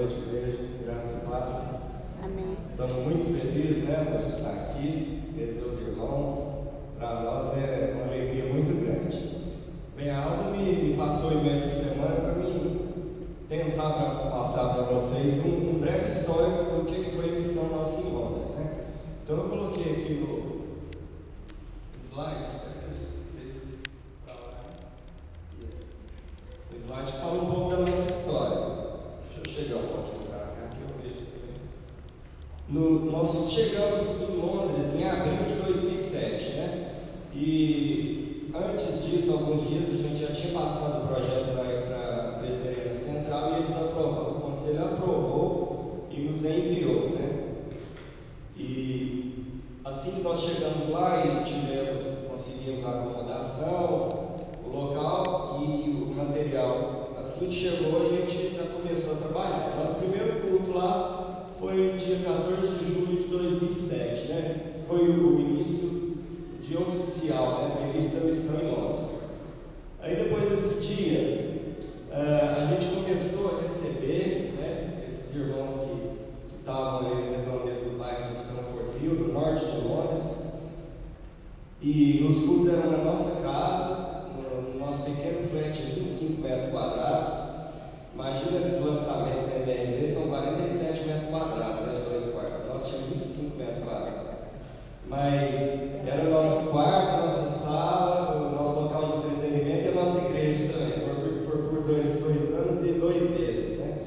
noite, igreja. Graça e paz. Amém. Estamos muito felizes, né, por estar aqui, ver meus irmãos. Para nós é uma alegria muito grande. Bem, a Alda me passou em essa semana para mim tentar passar para vocês um breve histórico do que foi a missão nossa em Londres, né? Então eu coloquei aqui no slide, o slide que fala um pouco da nossa história. Deixa eu chegar um pouquinho para cá que eu vejo também. Nós chegamos em Londres em abril de 2007, né? E antes disso, alguns dias, a gente já tinha passado o projeto para a Presbiteriana Central e eles aprovaram, o conselho aprovou e nos enviou, né? E assim que nós chegamos lá e conseguimos a acomodação, o local e o material, assim que chegou a gente já começou a trabalhar. Nosso primeiro culto lá foi dia 14 de julho de 2007, né? Foi o início oficial, né? O início da missão em Londres. Aí depois desse dia, a gente começou a receber, né, esses irmãos que estavam ali na redondeza do bairro de Stamford Hill, no norte de Londres, e os cultos eram na nossa casa, no nosso pequeno flat de 25 metros quadrados. Imagina esses lançamentos da MRV, são 47 metros quadrados, né, de 2 quartos. Nós tínhamos 25 metros quadrados. Mas era o nosso quarto, a nossa sala, o nosso local de entretenimento e a nossa igreja também. Foi por dois anos e 2 meses, né?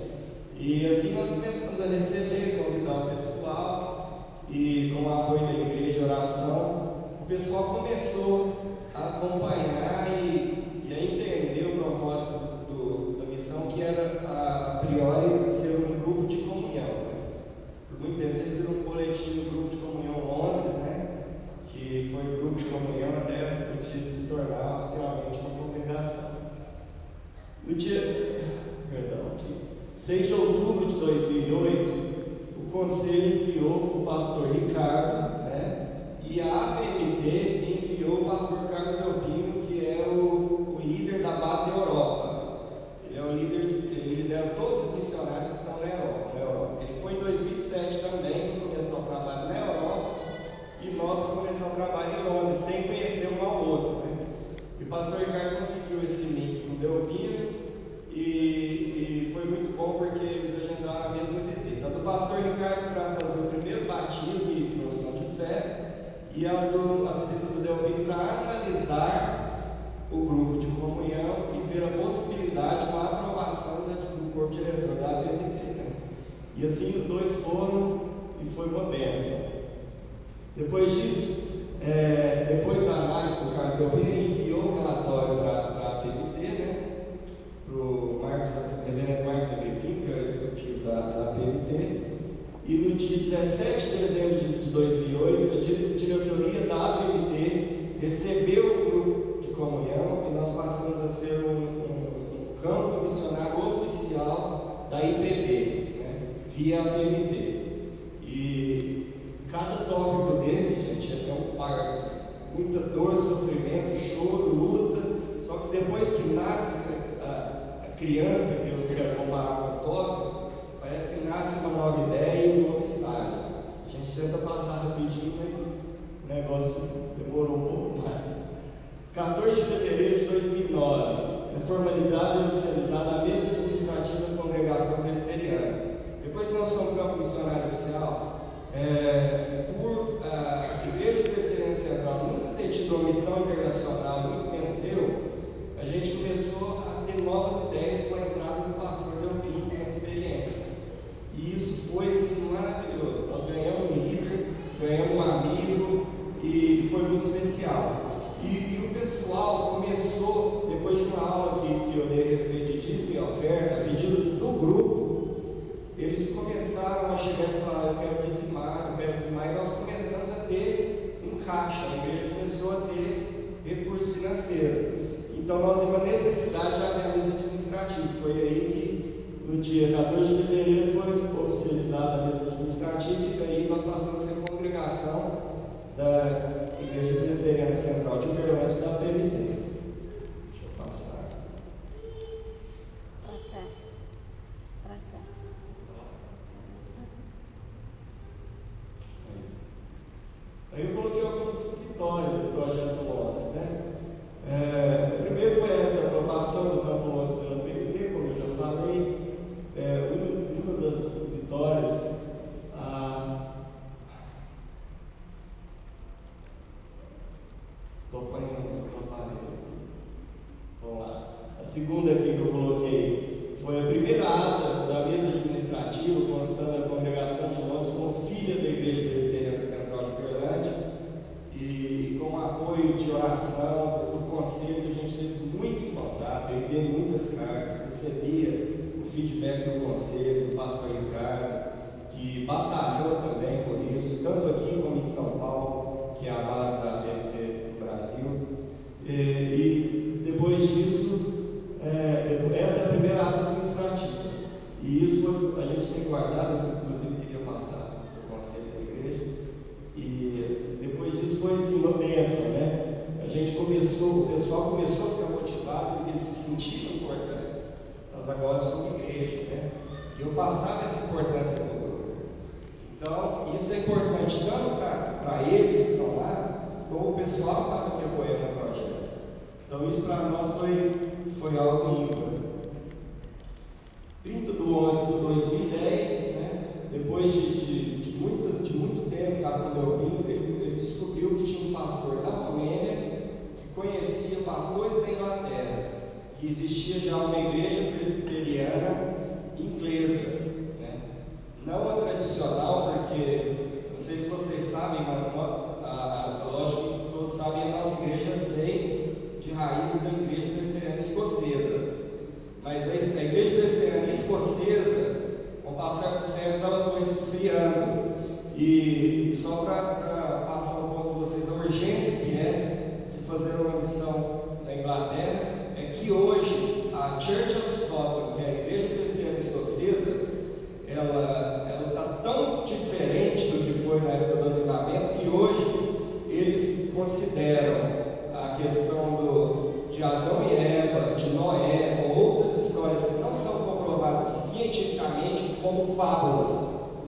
E assim nós começamos a receber, convidar o pessoal, e com o apoio da igreja e oração, o pessoal começou a acompanhar e a entender o propósito da missão, que era a priori ser um grupo de comunhão, né? Por muito tempo vocês viram um boletim do grupo de comunhão Londres, né? Que foi um grupo de comunhão até o dia de se tornar oficialmente uma congregação. No dia 6 de outubro de 2008, o conselho enviou o pastor Ricardo, né? E a APMT enviou o pastor Carlos Delpino, que é o líder da base Europa. Ele é o líder, ele lidera todos os missionários que estão na Europa. Ele foi em 2007 também, começou o trabalho na Europa, e nós vamos começar o trabalho em Londres, sem conhecer um ao outro, né? E o pastor Ricardo conseguiu esse link com o Delpino, e foi muito bom porque eles agendaram a mesma visita. A do pastor Ricardo para fazer o primeiro batismo e profissão de fé, e a visita do Delpino para analisar o grupo de comunhão e ver a possibilidade de uma aprovação do corpo diretor da APMT, né? E assim os dois foram e foi uma bênção. Depois disso, depois da análise do Carlos Delpino, ele enviou um relatório para a APMT, né? Para o reverendo Marcos Agripino, que é o executivo da APMT. E no dia 17 de dezembro de 2008, a diretoria da APMT recebeu o grupo de comunhão e nós passamos a ser um campo missionário oficial da IPB, né, via APMT. E cada tópico desse, gente, é um parto. Muita dor, sofrimento, choro, luta. Só que depois que nasce a criança, que eu quero comparar com o tópico, parece que nasce uma nova ideia e um novo estágio. A gente tenta passar rapidinho, mas o negócio demorou um pouco mais. 14 de fevereiro de 2009, é formalizada e oficializada a mesa administrativa da Congregação Presbiteriana. Depois que nós somos campo missionário oficial, por a Igreja Presbiteriana Central nunca ter tido uma missão internacional, muito menos eu, a gente começou a ter novas ideias com a entrada do pastor Delpino com a experiência. E isso foi assim, maravilhoso. Nós ganhamos um líder, ganhamos um amigo e foi muito especial. E o pessoal começou, depois de uma aula que eu dei a respeito de dízimo e oferta, a pedido do grupo, eles começaram a chegar e falar: eu quero dizimar, e nós começamos a ter um caixa, a igreja começou a ter recurso financeiro. Então nós vimos a necessidade de abrir a mesa administrativa. Foi aí que no dia 14 de fevereiro foi oficializada a mesa administrativa, e daí nós passamos a ser congregação da Igreja Presbiteriana Central de Uberlândia, da APMT. Deixa eu passar. Pra cá. Estou pondo uma parede aqui. Vamos lá. A segunda aqui que eu coloquei foi a primeira ata da mesa administrativa, constando a congregação de Londres como filha da Igreja Presbiteriana Central de Uberlândia, e com o apoio de oração do conselho, a gente teve muito contato, eu enviei muitas cartas, recebia o feedback do conselho, do pastor Ricardo, que batalhou também por isso, tanto aqui como em São Paulo, que é a base da TNT do Brasil. E depois disso, essa é a primeira ata administrativa. E isso foi, a gente tem guardado, inclusive queria passar para o conselho da igreja. E depois disso foi assim, uma bênção, né? O pessoal começou a ficar motivado porque eles se sentiram importantes. Nós agora somos igreja, né? E eu passava essa importância para o grupo. Então, isso é importante tanto para eles que estão lá, como o pessoal que estava aqui apoiando o projeto. Então, isso para nós foi algo ímpar. 30/11/2010, né? Depois de muito tempo, tá, quando eu vim, ele descobriu que tinha um pastor da Romênia que conhecia pastores da Inglaterra, que existia já uma igreja presbiteriana inglesa, né? Não a tradicional, porque, não sei se vocês sabem, mas lógico que todos sabem, a nossa igreja veio de raiz da igreja presbiteriana escocesa. Mas a igreja presbiteriana escocesa, com o passar dos séculos, ela foi se esfriando. E só para passar um pouco para vocês a urgência que é se fazer uma missão na Inglaterra, é que hoje a Church of Scotland, que é a igreja presbiteriana escocesa, ela está tão diferente do que foi na época do avivamento, que hoje eles consideram a questão de Adão e Eva, de Noé, ou outras histórias que não são comprovadas cientificamente como fábulas.